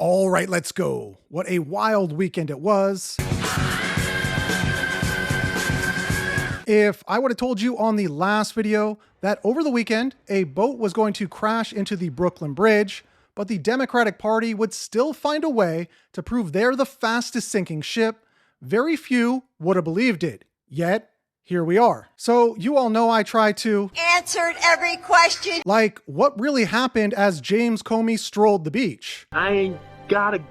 All right, let's go. What a wild weekend it was. If I would have told you on the last video that over the weekend, a boat was going to crash into the Brooklyn Bridge, but the Democratic Party would still find a way to prove they're the fastest sinking ship, very few would have believed it. Yet, here we are. So you all know I try to answered every question. Like, what really happened as James Comey strolled the beach? I ain't got a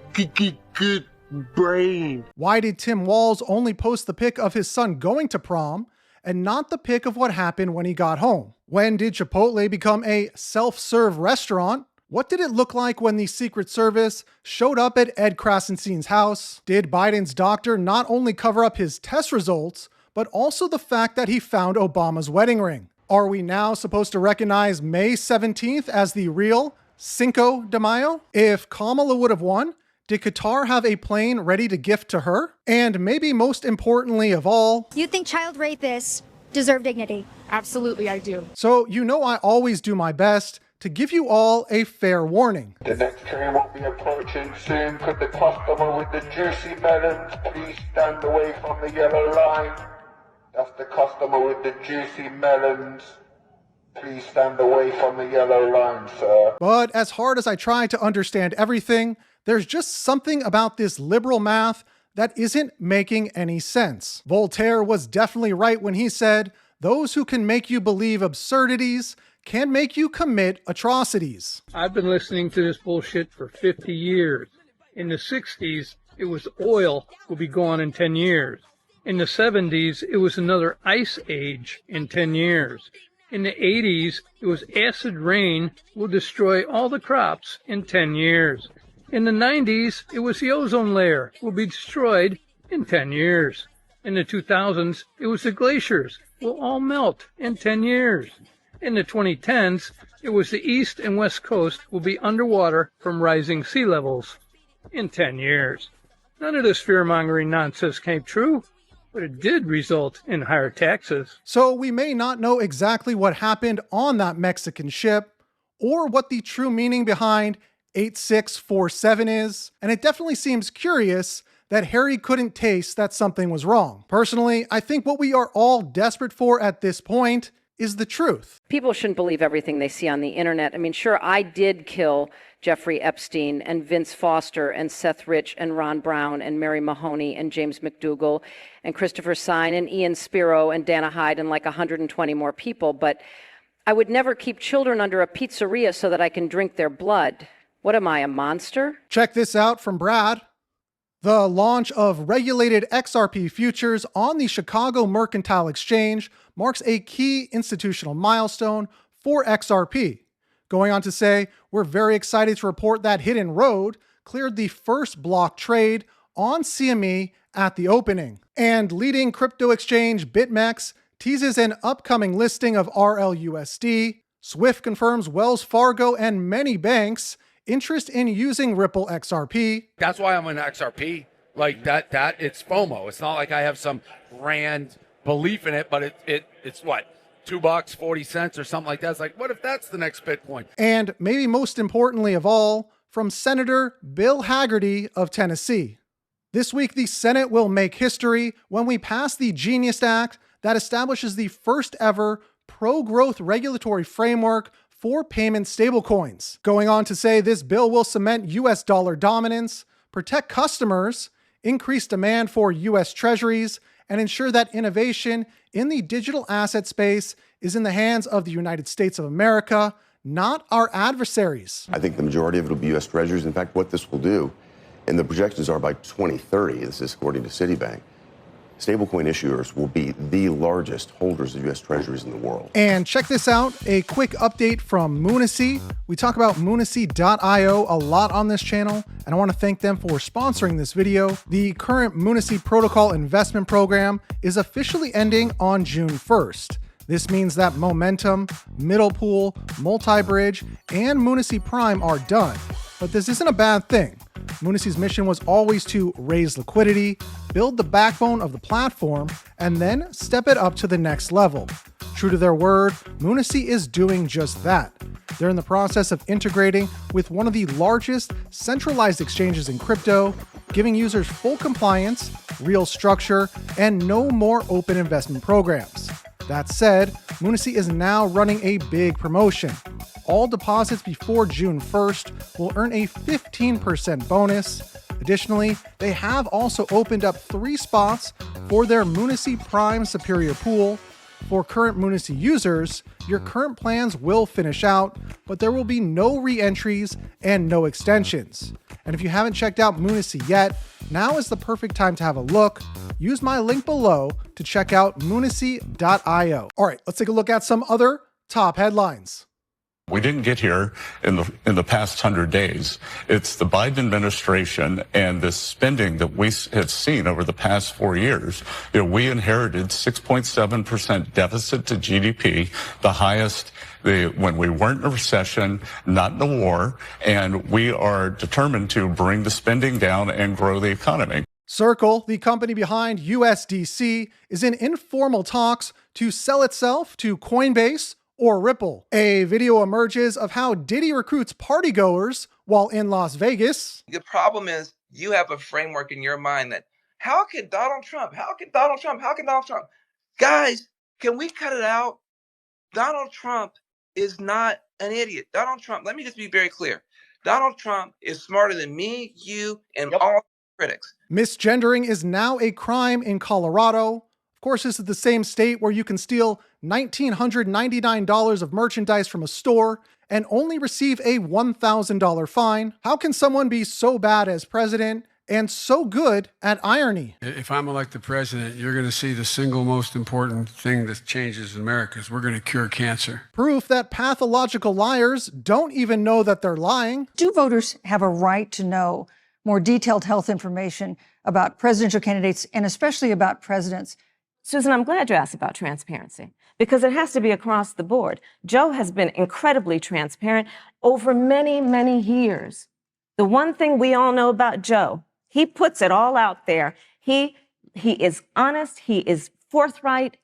good brain. Why did Tim Walz only post the pic of his son going to prom and not the pic of what happened when he got home? When did Chipotle become a self-serve restaurant? What did it look like when the Secret Service showed up at Ed Krasenstein's house? Did Biden's doctor not only cover up his test results, but also the fact that he found Obama's wedding ring? Are we now supposed to recognize May 17th as the real Cinco de Mayo? If Kamala would have won, did Qatar have a plane ready to gift to her? And maybe most importantly of all, you think child rapists deserve dignity? Absolutely, I do. So you know I always do my best to give you all a fair warning. The next train will be approaching soon. Could the customer with the juicy melons please stand away from the yellow line? That's the customer with the juicy melons. Please stand away from the yellow line, sir. But as hard as I try to understand everything, there's just something about this liberal math that isn't making any sense. Voltaire was definitely right when he said, "Those who can make you believe absurdities can make you commit atrocities." I've been listening to this bullshit for 50 years. In the 60s, it was oil will be gone in 10 years. In the 70s, it was another ice age in 10 years. In the 80s, it was acid rain will destroy all the crops in 10 years. In the 90s, it was the ozone layer will be destroyed in 10 years. In the 2000s, it was the glaciers will all melt in 10 years. In the 2010s, it was the east and west coast will be underwater from rising sea levels in 10 years. None of this fear-mongering nonsense came true, but it did result in higher taxes. So we may not know exactly what happened on that Mexican ship or what the true meaning behind 8647 is, and it definitely seems curious that Harry couldn't taste that something was wrong. Personally, I think what we are all desperate for at this point is the truth. People shouldn't believe everything they see on the internet. I mean, sure, I did kill Jeffrey Epstein and Vince Foster and Seth Rich and Ron Brown and Mary Mahoney and James McDougal and Christopher Sine and Ian Spiro and Dana Hyde and like 120 more people, but I would never keep children under a pizzeria so that I can drink their blood. What am I, a monster? Check this out from Brad. The launch of regulated XRP futures on the Chicago Mercantile Exchange marks a key institutional milestone for XRP. Going on to say, we're very excited to report that Hidden Road cleared the first block trade on CME at the opening. And leading crypto exchange BitMEX teases an upcoming listing of RLUSD. Swift confirms Wells Fargo and many banks interest in using Ripple XRP. That's why I'm in XRP. Like that it's FOMO. It's not like I have some grand belief in it, but it's what? $2.40 or something like that. It's like, what if that's the next Bitcoin? And maybe most importantly of all, from Senator Bill Hagerty of Tennessee. This week, the Senate will make history when we pass the Genius Act that establishes the first ever pro-growth regulatory framework for payment stablecoins. Going on to say this bill will cement US dollar dominance, protect customers, increase demand for US treasuries, and ensure that innovation in the digital asset space is in the hands of the United States of America, not our adversaries. I think the majority of it will be US treasuries. In fact, what this will do, and the projections are by 2030, this is according to Citibank, stablecoin issuers will be the largest holders of U.S. treasuries in the world. And check this out, a quick update from Moonacy. We talk about Moonacy.io a lot on this channel, and I want to thank them for sponsoring this video. The current Moonacy Protocol investment program is officially ending on June 1st. This means that Momentum, Middle Pool, Multi-Bridge, and Moonacy Prime are done. But this isn't a bad thing. Moonacy's mission was always to raise liquidity, build the backbone of the platform, and then step it up to the next level. True to their word, Moonacy is doing just that. They're in the process of integrating with one of the largest centralized exchanges in crypto, giving users full compliance, real structure, and no more open investment programs. That said, Munisy is now running a big promotion. All deposits before June 1st will earn a 15% bonus. Additionally, they have also opened up 3 spots for their Munisy Prime Superior Pool. For current Munisy users, your current plans will finish out, but there will be no re-entries and no extensions. And if you haven't checked out Munisy yet, now is the perfect time to have a look. Use my link below to check out Munisy.io. All right, let's take a look at some other top headlines. We didn't get here in the past 100 days. It's the Biden administration and the spending that we have seen over the past 4 years. We inherited 6.7% deficit to GDP, the highest when we weren't in a recession, not in a war, and we are determined to bring the spending down and grow the economy. Circle, the company behind USDC, is in informal talks to sell itself to Coinbase or Ripple. A video emerges of how Diddy recruits partygoers while in Las Vegas. The problem is you have a framework in your mind that how can Donald Trump? Guys, can we cut it out? Donald Trump is not an idiot. Donald Trump, let me just be very clear. Donald Trump is smarter than me, you, and all critics. Misgendering is now a crime in Colorado. Of course, this is the same state where you can steal $1,999 of merchandise from a store and only receive a $1,000 fine. How can someone be so bad as president and so good at irony? If I'm elected president, you're going to see the single most important thing that changes in America is we're going to cure cancer. Proof that pathological liars don't even know that they're lying. Do voters have a right to know more detailed health information about presidential candidates and especially about presidents? Susan, I'm glad you asked about transparency because it has to be across the board. Joe has been incredibly transparent over many, many years. The one thing we all know about Joe, he puts it all out there. He is honest. He is forthright.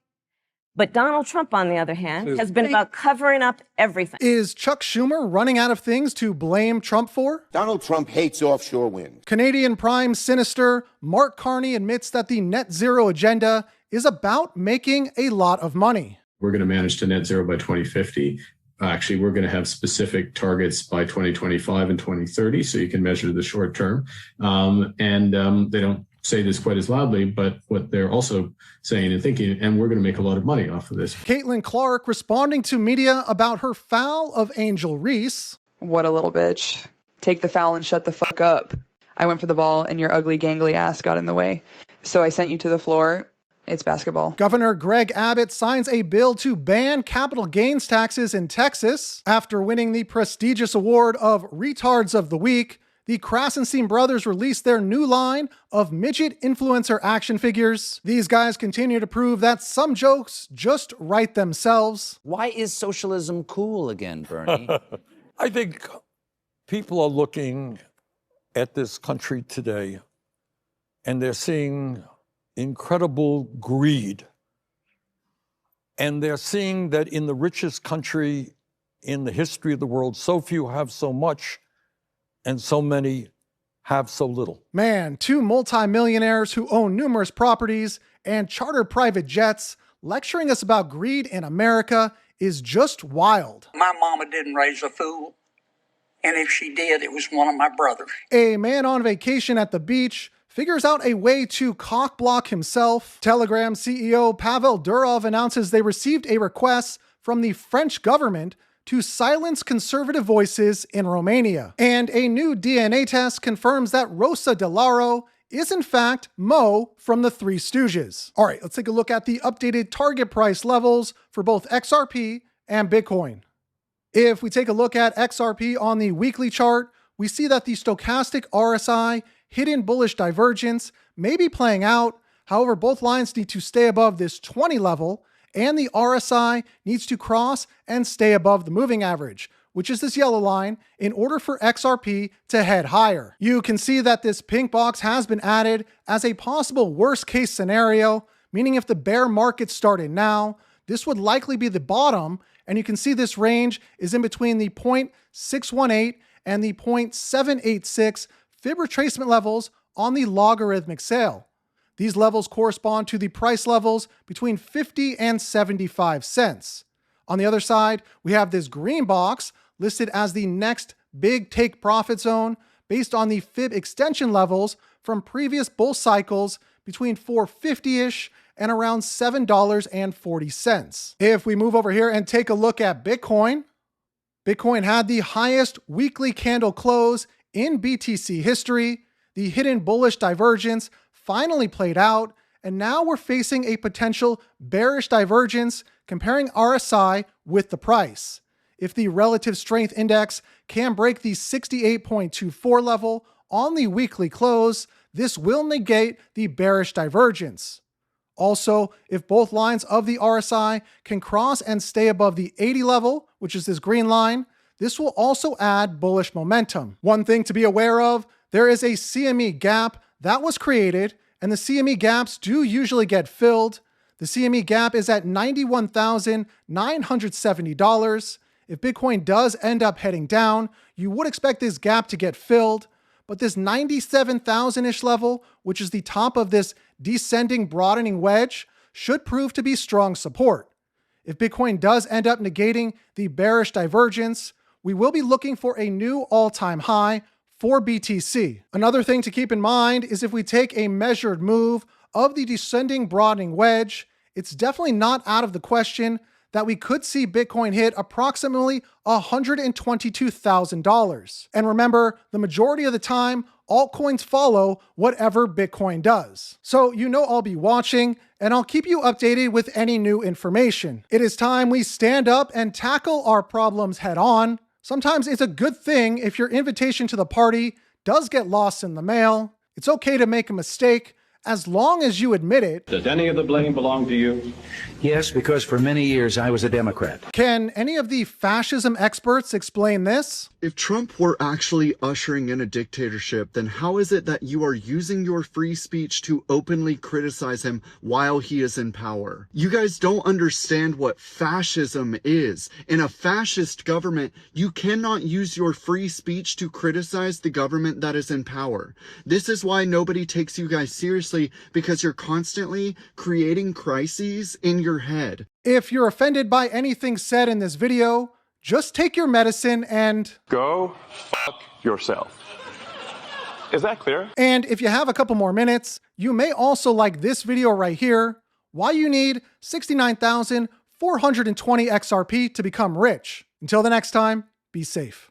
But Donald Trump, on the other hand, has been about covering up everything. Is Chuck Schumer running out of things to blame Trump for? Donald Trump hates offshore wind. Canadian Prime Sinister Mark Carney admits that the net zero agenda is about making a lot of money. We're going to manage to net zero by 2050. Actually, we're going to have specific targets by 2025 and 2030, so you can measure the short term. They don't say this quite as loudly, but what they're also saying and thinking, and we're going to make a lot of money off of this. Caitlin Clark responding to media about her foul of Angel Reese. What a little bitch. Take the foul and shut the fuck up. I went for the ball and your ugly gangly ass got in the way. So I sent you to the floor. It's basketball. Governor Greg Abbott signs a bill to ban capital gains taxes in Texas. After winning the prestigious award of Retards of the Week, the Krasenstein brothers released their new line of midget influencer action figures. These guys continue to prove that some jokes just write themselves. Why is socialism cool again, Bernie? I think people are looking at this country today and they're seeing incredible greed. And they're seeing that in the richest country in the history of the world, so few have so much and so many have so little. Man, 2 multimillionaires who own numerous properties and charter private jets lecturing us about greed in America is just wild. My mama didn't raise a fool, and if she did, it was one of my brothers. A man on vacation at the beach figures out a way to cock-block himself. Telegram CEO Pavel Durov announces they received a request from the French government to silence conservative voices in Romania. And a new DNA test confirms that Rosa DeLauro is in fact Mo from the Three Stooges. All right, let's take a look at the updated target price levels for both XRP and Bitcoin. If we take a look at XRP on the weekly chart, we see that the stochastic RSI hidden bullish divergence may be playing out. However, both lines need to stay above this 20 level, and the RSI needs to cross and stay above the moving average, which is this yellow line, in order for XRP to head higher. You can see that this pink box has been added as a possible worst case scenario, meaning if the bear market started now, this would likely be the bottom, And you can see this range is in between the 0.618 and the 0.786 fib retracement levels on the logarithmic scale. These levels correspond to the price levels between 50 and 75 cents. On the other side, we have this green box listed as the next big take profit zone based on the fib extension levels from previous bull cycles between 450-ish and around $7.40. If we move over here and take a look at Bitcoin, Bitcoin had the highest weekly candle close in BTC history. The hidden bullish divergence finally played out, and now we're facing a potential bearish divergence comparing RSI with the price. If the relative strength index can break the 68.24 level on the weekly close, this will negate the bearish divergence. Also, if both lines of the RSI can cross and stay above the 80 level, which is this green line, this will also add bullish momentum. One thing to be aware of, there is a CME gap that was created, and the CME gaps do usually get filled. The CME gap is at $91,970. If Bitcoin does end up heading down, you would expect this gap to get filled, but this 97,000-ish level, which is the top of this descending broadening wedge, should prove to be strong support. If Bitcoin does end up negating the bearish divergence, we will be looking for a new all-time high for BTC. Another thing to keep in mind is if we take a measured move of the descending broadening wedge, it's definitely not out of the question that we could see Bitcoin hit approximately $122,000. And remember, the majority of the time, altcoins follow whatever Bitcoin does. So you know I'll be watching, and I'll keep you updated with any new information. It is time we stand up and tackle our problems head on. Sometimes it's a good thing if your invitation to the party does get lost in the mail. It's okay to make a mistake, as long as you admit it. Does any of the blame belong to you? Yes, because for many years I was a Democrat. Can any of the fascism experts explain this? If Trump were actually ushering in a dictatorship, then how is it that you are using your free speech to openly criticize him while he is in power? You guys don't understand what fascism is. In a fascist government, you cannot use your free speech to criticize the government that is in power. This is why nobody takes you guys seriously, because you're constantly creating crises in your head. If you're offended by anything said in this video, just take your medicine and go fuck yourself. Is that clear? And if you have a couple more minutes, you may also like this video right here, why you need 69,420 XRP to become rich. Until the next time, be safe.